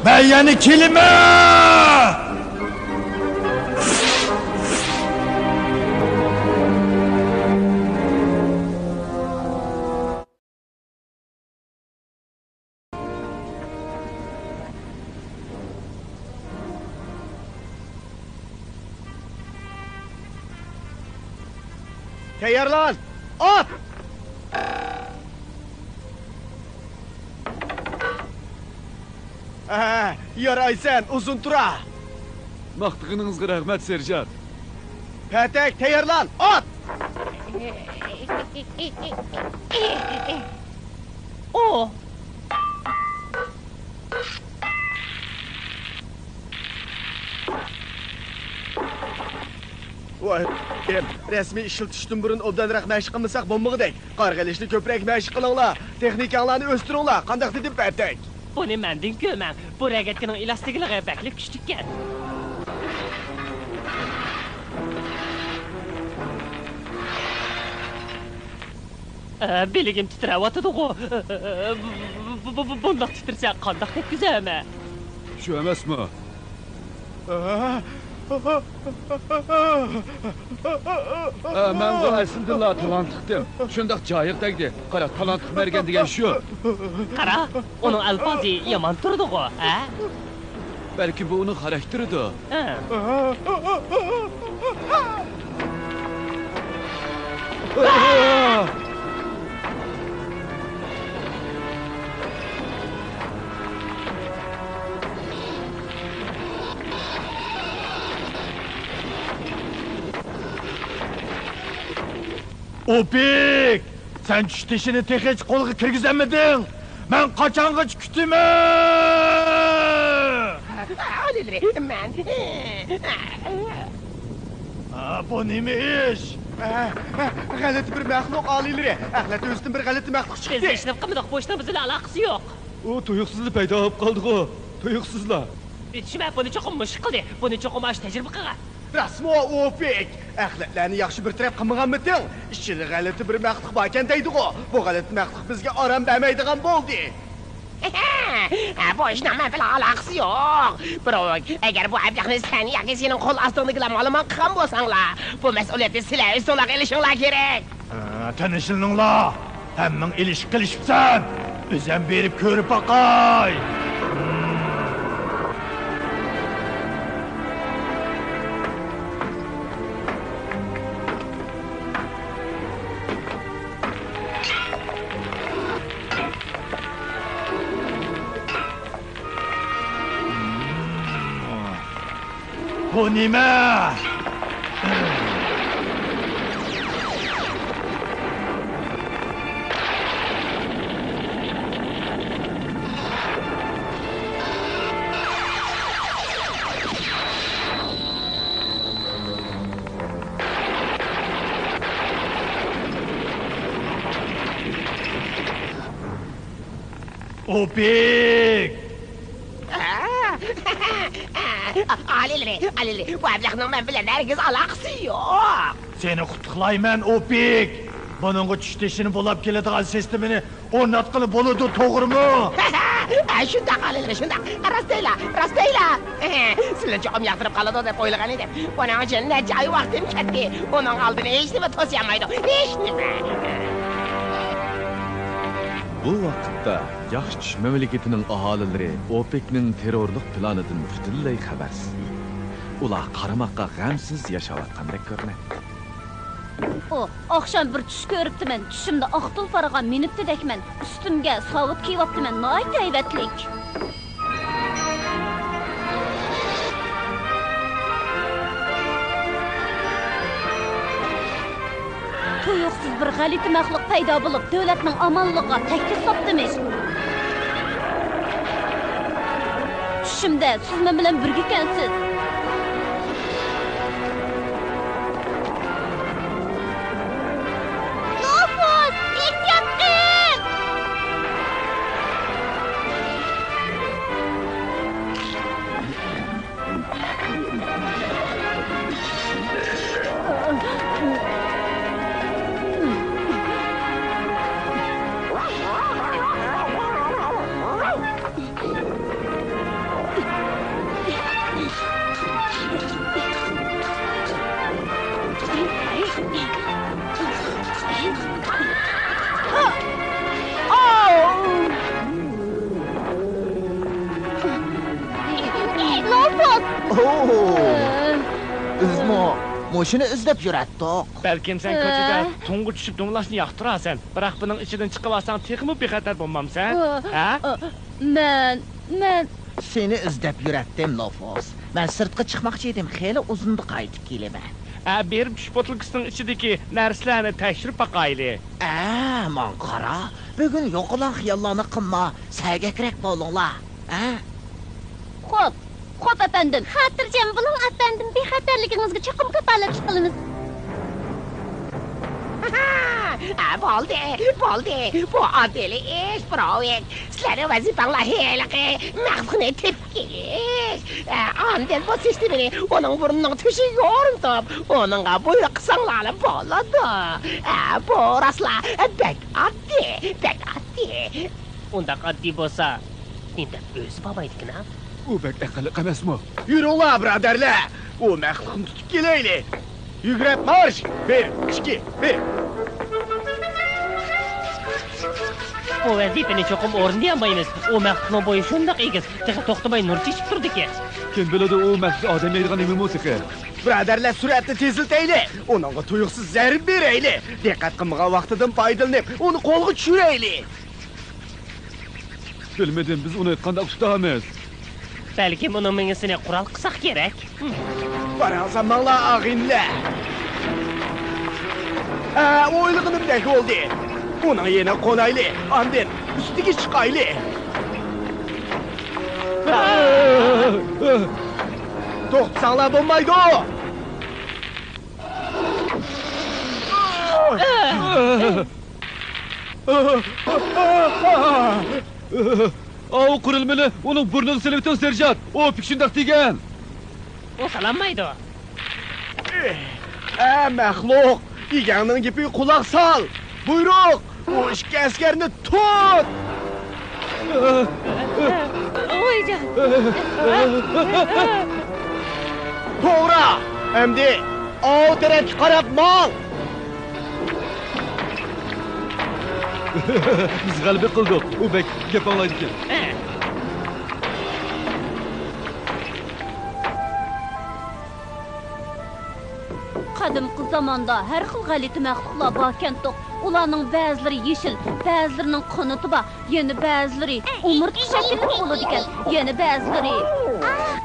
Ben yani kelime! Tayyorlan! Ot! Yaraysan, uzun tura. Maqtığınızga rahmet serjant. Patak, tayyorlan! Ot! O. Voy, resmiy ishlatishdan burun obdanroq mashq qilmasak bo'lmag'idek. Qarg'alishni ko'proq mashq qilinglar. Texnikanglarni o'stiringlar. Qanday dedi Patak? Buni mendin ko'man. Bu ragatning elastikligiga baklik kuchlikkan. Beligim titrayotdi-ku. Bundoq titrsa qandoq tetkizama? Shu emasmi? Men bu aslında talantıqdım. Şundaq cayiq tegdi. Qara, talantiq mergen degan shu. Qara, onun alfazi yaman turdi-ku, ha? Belki bu onun xarakteridir. Opik! Sen çütüşünü tek hiç kolga kirgizemedin. Ben kaçangıç kütüme! Men. Bu neymi iş? G'alati bir maxluq olinglar. Axlat o'zidan bir g'alati maxluq Biz chiqdi. ishlab qilmadik, bu ishning bizga aloqasi yo'q. O tuyuqsizlik paydo bo'lib qoldi-ku. Tuyuqsizlar. Tushunmay, buni cho'qim mush qildi. Buni cho'qim ash tajriba qilgan. Rasmo Opik. Axlatlarni yaxshi bir taraf qilmaganmiding? Ichida g'alati bir maxluq bor ekan deydi-ku. Bu g'alati maxluq bizga orom bermaydigan bo'ldi. Bu ishning men bilan aloqasi yo'q. Biroq, agar bu aybni sen yoki sening qo'l ostingdagilar ma'lumot qilgan bo'lsanglar, bu mas'uliyatni sizlar o'zingizlarga ilishinglar kerak. Tanışılınla. Hemen ilişki kılışıpsan. Özen verip körüp bakay. Bu nime? Opik! Alili, bu ablaqning men bilan herkes aloqasi yo'q. Seni kutlayman Opik! Bunun çütüşünü bulup keladigan sistemini o'rnatqili bo'ladi, to'g'rimi? Shundoq Alili, shundoq. Rostayla. Sizlar cho'qim yoqtirib qoladi deb o'ylagan edim. Buning uchun necha oy vaqtim ketdi. Uning oldini hech nima to'syamaydi. Hech nima. Bu vaqtda yaxshi mamlakatining aholilari OPEC'ning terrorlik planidan butunlay xabarsiz. Ular qaramoqqa g'amsiz yashayotgandek ko'rinadi. Oqshom bir tush ko'ribdiman. Tushimda oqtul faragan minibdidekman. Ustimga sovut kiyibdiman. Noyat haybatlik. Tuyuqsiz bir g'alati maxluq paydo bo'lib, davlatning omonligiga tahdid solibdimiz. Tushimda siz men bilan birga ekansiz. Nafas, ehtiyot qil! Bizmi moshini izlab yuratdik. Balkim sen ko'chada to'ng'i tushib do'nglashni yoqtirasan. Biroq buning ichidan chiqib olsang, texmi bexatar bo'lmamsan? Ha? Men Seni izlab yuratdim, Lofos. Men sirtqa chiqmoqchi edim, xeyli uzunda qaytib kelaman. Berib tush botilkisining ichidagi narsalarni tekshirib baqayli. Man qara. Bugun yo'qlar xiyollarni qilma, sagakrak bo'linglar. Xo'p efendim. Xotirjam bo'ling efendim. Bexatarligingizga cho'qim kafolatlik qilamiz. Bo'ldi. Bu oddiy ish, Brovik. Sizlarning vazifanglar heliqi, maqsadni tepkish. Ondan bu sistemani uning burnining tushiga o'rnatib, uningga buyruq qilsanglar bo'ladi. Bu rostla bek oddiy. Unda oddiy bo'lsa, endi o'zi babaydigina. U bek aqlli emasmi? Yuringlar, birodarlar. U maqsadni tutib kelaylik. Yugurib marsh. 1, 2, 1. Bu vazifani cho'qim o'rnayolmaymiz. U maqsadning bo'yi shundoq egiz, to'xtamay nur chechib turdiki. Kim biladi u maqsad odam yeydigan nima musiqa? Birodarlar, suratni teziltaylik. Uningga tuyuqsiz zarb beraylik. Diqqat qilmagan vaqtidan foydalanib, uni qo'lga tushiraylik. Bilmadim, biz uni qanday tutamiz? Balki uning mingisini qurol qilsak kerak. Qaransamanglar ag'inlar. O'ylig'inimdek bo'ldi. Uning yana qo'nayli, andin ustiga chiqayli. To'xtasanglar bo'lmaydi. O qurilmani uning burnini silib o'tib serjant. O shundoq degan. O salanmaydi. Maxluq, eganing gapiga quloq sol. Buyruq, u ikki askarni tut. O'yjon. To'g'ri. Endi ov tarafga qarab mol. Biz g'alaba qildik. U bek gap anglaydi ekan. Qadimgi zamonda har xil g'alati maxluqlar bor-kentoq. Ularning ba'zilari yeshil, ba'zilarining qanoti bor, yana ba'zilari umurtqa shaklida bo'ladi ekan, yana ba'zilari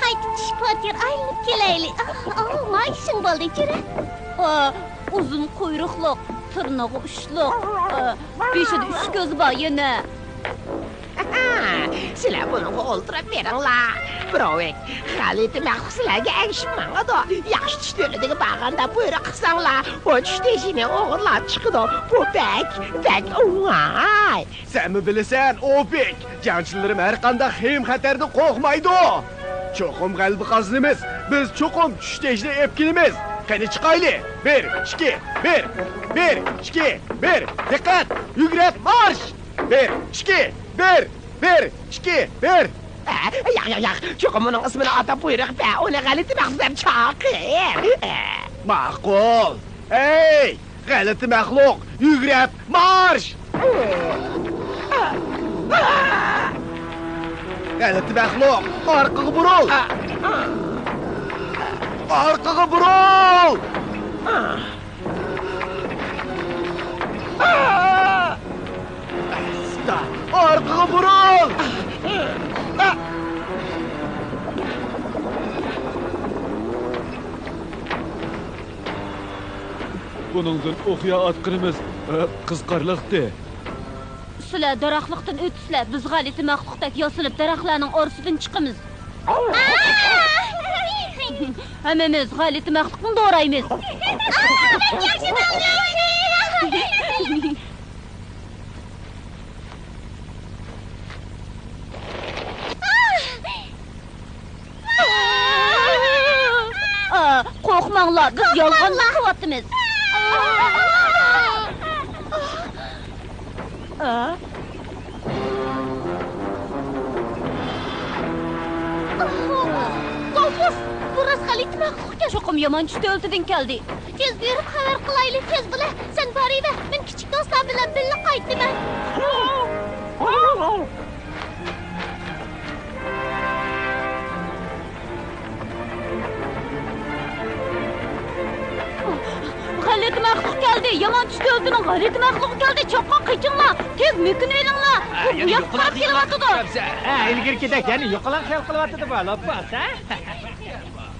qaytib tushib aylanib kelayli. Mayshing bo'ldi chira. Uzun quyruqliq, tirnog'i ushliq, beshida 3 ko'zi bor yana. Sizlar buni o'ltirib beringlar. Brovik, g'alati maxluqlarga agishmanglar. Yaxshi tush yo'liga borganda buyruq qilsanglar, o tushda ishini o'g'irlab chiqadi. Bu bek o'ng'ay. Sen mi bilasan, Opik? Jangchilarim har qanday xavf-xatardan qo'rqmaydi. Cho'qim g'alaba qozonamiz. Biz cho'qim tushda ishni epkinimiz. Qani chiqayli. 1, 2, 1. 1, 2, 1. Diqqat! Yugurib marsh! 1, 2, 1. 1, 2, 1. Yo'q. Cho'qim uning ismini atab buyruq ber. Uni g'alati maqsadlar chaqir. Ma'qul. Ey, g'alati maxluq, yugurib marsh! G'alati maxluq, orqaga buril. Orqaga buril. Orqaga buril. Buningdan o'qiya atqirimiz qizqarliqdi. Sizlar daraxtliqdan o'tsizlar, biz g'alati maxluqdek yosilib daraxtlarning orasidan chiqamiz. Hammamiz g'alati maxluqni do'raymiz. Qo'rqmanglar, biz yolg'onlar qilyapmiz. Qofus, burası g'alati maxluqqa cho'qim yomon tushda o'ltidan keldi. Tez berib xabar qilaylik, tez bo'la. Sen boriva, men kichik do'stlar bilan birga qaytdim. geldi. Yaman düştü öldürün. Galeti mahluku geldi. Çokkan kaçınla. Tez mümkün elinle. Bu yak taraf gelivatıdı. ilgir gidek yani yo'qalan xayol qilyapti bu Lopos, ha?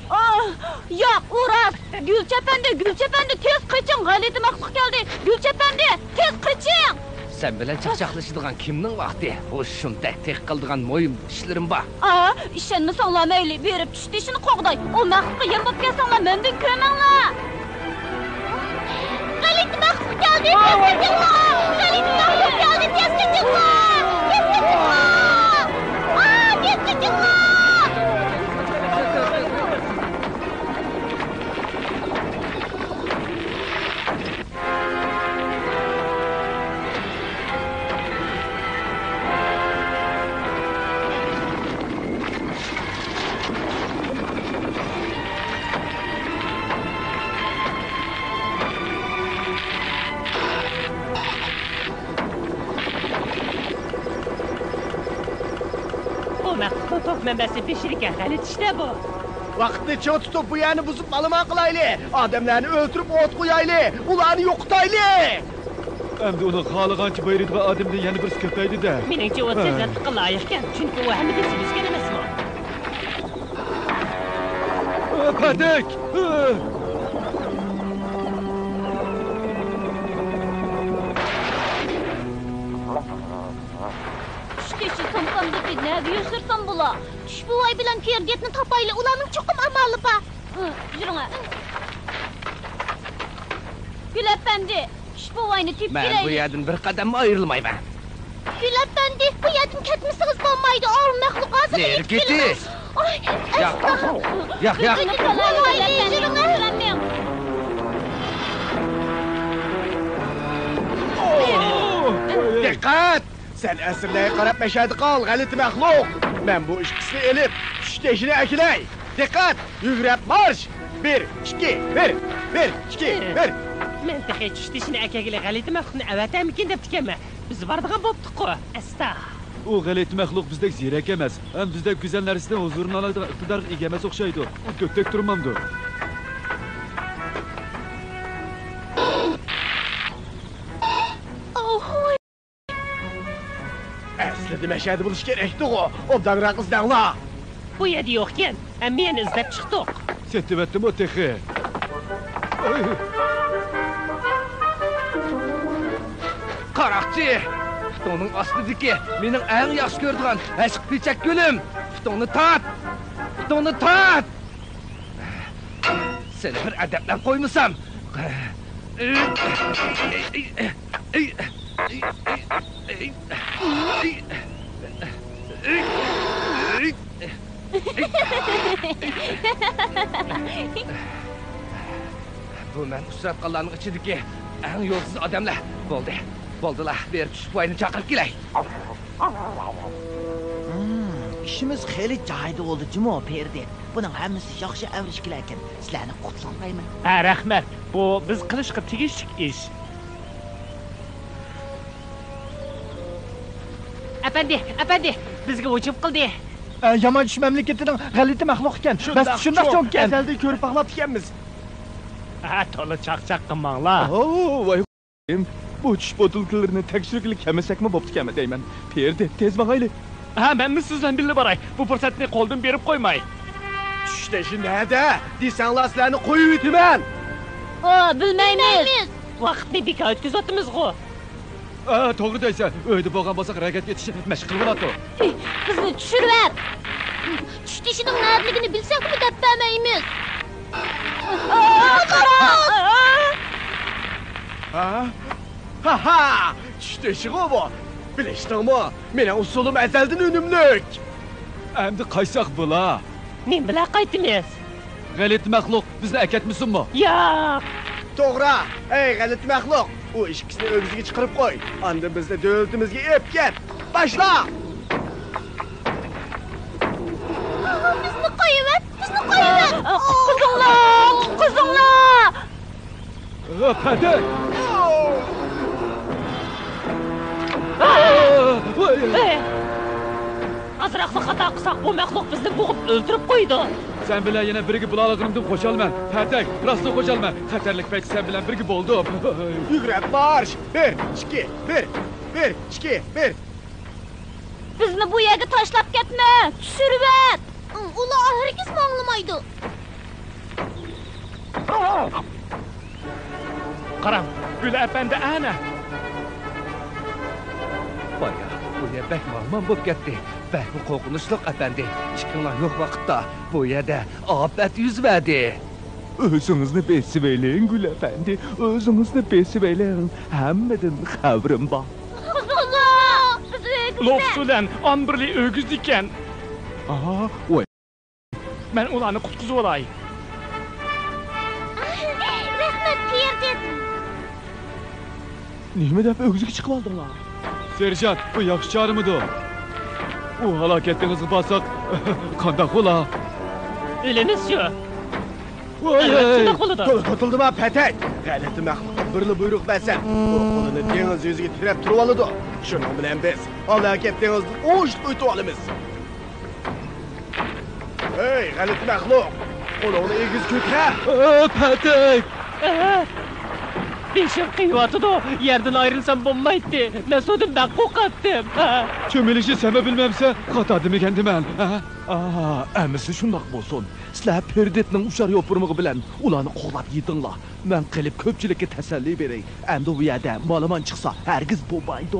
Ah, yok Uras. Gülçepende tez kaçın. Galeti mahluk geldi. Gülçepende tez kaçın. Sen bilen çakçaklaşıdığan kimnin vakti? O şundak tek kıldığan moyum işlerim var. Aa, işenmesanlar meyli berip düştü işini qoğday. O mahluku yem bop gelsanlar mendin kömenler. Galeti mahluk geldi. Tez kaçınlar. Galeti mahluk geldi. Tez kaçınlar. Tez kaçınlar. Aa, tez kaçınlar. O mahluqni to'q manbasi pishirgan g'alit ishda bu. Vaqtni cho'q tutib bu yerni buzib malama qilayli. Odamlarni o'ltirib o't qo'yayli. Ularni yo'qotayli. Endi uni xohlagancha bayritgan odamdan yana birisi ko'paydi-da. Meningcha u tezlatga loyiqkan, chunki u hammaga sevishgan emasmi? Padak! Düşteşi samsamdaki ne diyorsun bula? Düş bu vay bilen perdiyetini tapayla ulanın çokum amalı ba. Yürüne. Gül efendi, düş bu vayını tip Ben bu gireyim. yerden bir kadem ayrılmayım ben. Gül efendi, bu yerden ketmişsiniz bombaydı. Ağır mehluk ağzını Ner yiyip gitti. gelmez. Ay, Yak, yak, yak. Gül efendi, yürüne. Dikkat! Sen əsirliyə qarab məşədi qal, qəlit məxluq. Mən bu işkisini elib, düşdəşini əkilək. Dikkat! Yügrəb marş! 1, 2, 1, 1, 2, 1. Men taxi tushishni akaga g'alati mahluqni avatamikin deb tikanman. Biz bordigan bo'pti-ku. Asta. O galet məxluq bizdek zirek emas. Hem bizdek güzel narsidan huzurunu aladigan iqtidorga ega emas o'xshaydi. U ko'kdak turmamdi. Əslində məşədi buluş kerekdi o. Obdanıra qızdağla. Bu yerda yo'qkan. Men izlab chiqdik. Settivettim o texi. Qaroqchi! Xitoning ostidagi mening eng yaxshi ko'radigan ashq pechak gulim. Xitoni tat! Xitoni tat! Seni bir adabdan qo'ymasam. Bu men usrat qilganning ichidagi eng yo'lsiz odamlar bo'ldi. Bo'ldilar, ber tushib qo'yni chaqirib kelay. İşimiz xeyli joyida oldu Cimo Perdi. Bunun hammasi yaxshi avrishkilar ekan. Sizlarni qutlayman. Ha, rahmat. Bu biz qilishga tegishli ish. Apandi, bizga hujum qildi. Yaman tush mamlakatining g'alati maxluq ekan. Bas shundoq cho'kkan. Əzəldə körüb ağlab tikənmiz. Ha, to'la chaqchaq qilmanglar. Voy. Bu tush botulkalarini tekshirib kelmasakmi bo'pti-kami deyman. Perdi, tez maqayli. Ha, men sizdan birga boray. Bu fursatni qo'ldan berib qo'ymay. Düşdəşi nədə? Desən sizlərni qoyub itmən. Bilmeymiz. Vaqtni bekor o'tkazyapmiz-ku. To'g'ri deysan. Uyda bo'lgan bo'lsak harakat etish mashq qilib oladi. Bizni tushirver. Düşteşinin neredikini bilsek mi deppemeyimiz? Ha, düşdəşi o bu. Bilişdinmi? Mənə usulum əzəldən önümlük. Endi qaysaq bula. Men bilan qaytimiz. Galet məxluq bizni akatmisinmi? Yo'q. To'g'ri. Ey g'alit məxluq. O işkisini ögüzüge çıkarıp koy. Anda biz de dövültümüzge ep gel. Başla! Bizni koyuver. Kızımlar. Padak! Azroq xato qilsak, bu maxluq bizni bo'g'ib o'ldirib qo'ydi. Sen bilen yine birigi bulalığımdım koşalma. Patek, rastla koşalma. Xatarlik pek sen bilen birigi boldum. Yugurab marş. 1, 2, 1, 2, 1. Bizni bu yerga tashlab ketma. Tushirib. Ular hargiz anglamaydi. Qarang, Gül efendi ana. Baya, bu yer bek varman bo'p ketdi. Bek bu qo'rqinchli efendi. Chiqinglar yo'q vaqtda bu yerda ofat yuz berdi. Özünüzü besibeyleyin Gül Efendi. Özünüzü besibeyleyin. Hemmeden xabrim var. Allah! Bizni Lofsulan ambirli ögüz ekan. Aha, oy. Men ularni qutqizib olay. rahmat Perdit. Nime dep ögüzü çıkıp aldınlar? Serjant, bu yaxşı çağrımıdı. Bu halaketinizi basak, kandak ola. Elimiz şu. Vay Elbette koluda. Tutuldu ma Patek. G'alati maxluqqa birli buyruq bersam, u qo'lini dengiz yuziga tirab turib oladi. Shuning bilan biz halokat dengizni o'shib o'tib olamiz. Hey, g'alati maxluq. Qo'lini egiz ko'tar. Patek! Beşim kıyvatıdı. Yerden ayrılsam bombaydı. Mesudum ben kokattım. Çömelişi seme bilmemse, katadım kendim ben. Əmisi şundaq bolsun. Sizlər Perdetnin uşar yopurmuğu bilən ulanı qoğlab yedinla. Mən qilib köpçülükə təsəlli verək. Əmdə bu yerdə malaman çıxsa, hərgiz bombaydı.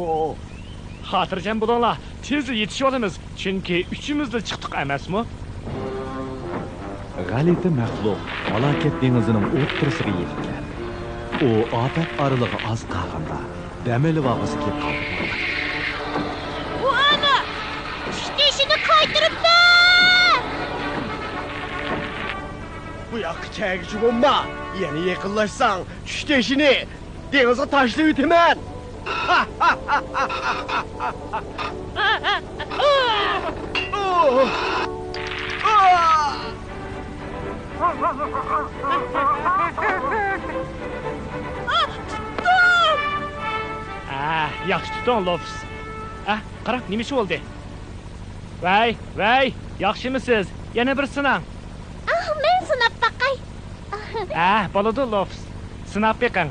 Xotirjam bo'linglar, tez yetishib olamiz. Chunki uchimiz da chiqdik emasmi? G'alati maxluq halokat dengizining o'ttirisiga yetdilar. O ofat oralig'i oz qolganda dameli vag'isi kelib qoldi. Bu ana! Tushishini qaytiribdi. Bu yoqqa chagichi bo'lma. Yana yaqinlashsang, tushdeshini dengizga tashlab o'taman. Yaxshi tuting, Lofs. Qarab, nima ish bo'ldi? Vay, yaxshimisiz? Yana bir sinang. Men sinab baqay. Bo'ladi, Lofs. Sinab beqing.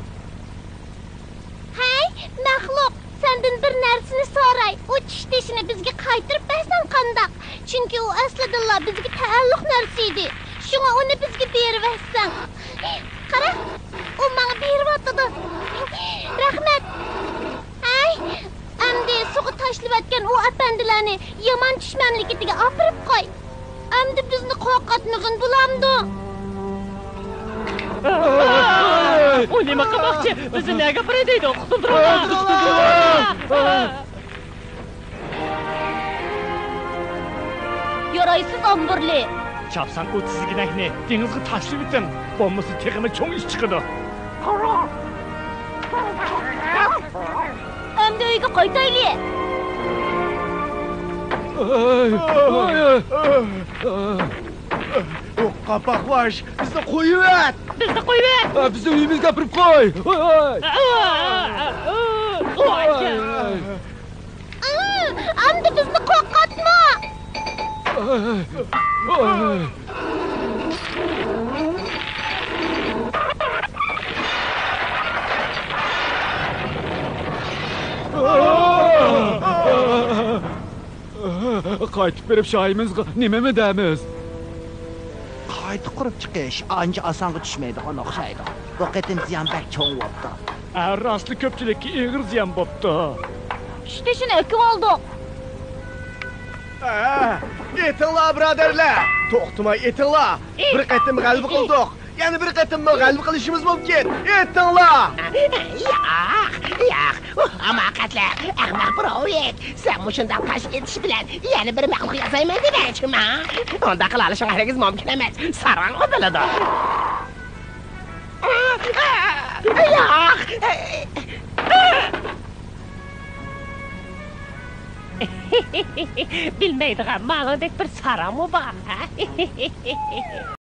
Hey, maxluq, sendan bir narsani so'ray. U tishdishini bizga qaytirib bersan qandaq? Chunki u aslida bizga taalluq narsa edi. Shunga uni bizga berib bersan. Qara, u menga berib atdi. Rahmat. Hey, endi suga tashlayotgan u apandilarni yomon tushmanligiga opirib qo'y. Endi bizni qo'rqatmag'in bo'lamdi. O nima qilmoqchi? Bizni nega qo'ydaydi? Qutuldirib. Yaraysiz omburli. Chapsan o tizginakni dengizga tashlab eting. Bo'lmasa teg'imi cho'ng ish chiqadi. Endi uyga qaytaylik. O qapaqvash bizni qo'yib at. Bizni qo'yib ber. Bizni uyimizga kirib qo'y. Endi bizni qo'rqatma. Qaytib berib shoyimizga nimami deymiz? Qayta qurib chiqish ancha osonga tushmaydigan o'xshaydi. Bu qatim ziyon bak cho'ng bo'ldi. Rostli ko'pchilikka eg'ir ziyon bo'pti. Tushishini o'kib oldik. Etinglar birodarlar. To'xtamay etinglar. Bir qatim g'alaba qildik. Yana bir qatim g'alaba qilishimiz mumkin. Etinglar. Yo'q. Hamoqatlar, ahmoq birovek. Sen mushundan qash etish bilan yana bir maxluq yasayman demoqchimi? Unda qila olishingiz mumkin emas. Sarang o'tiladi. Yo'q. Bilmeydiğim malındaki bir saramı var.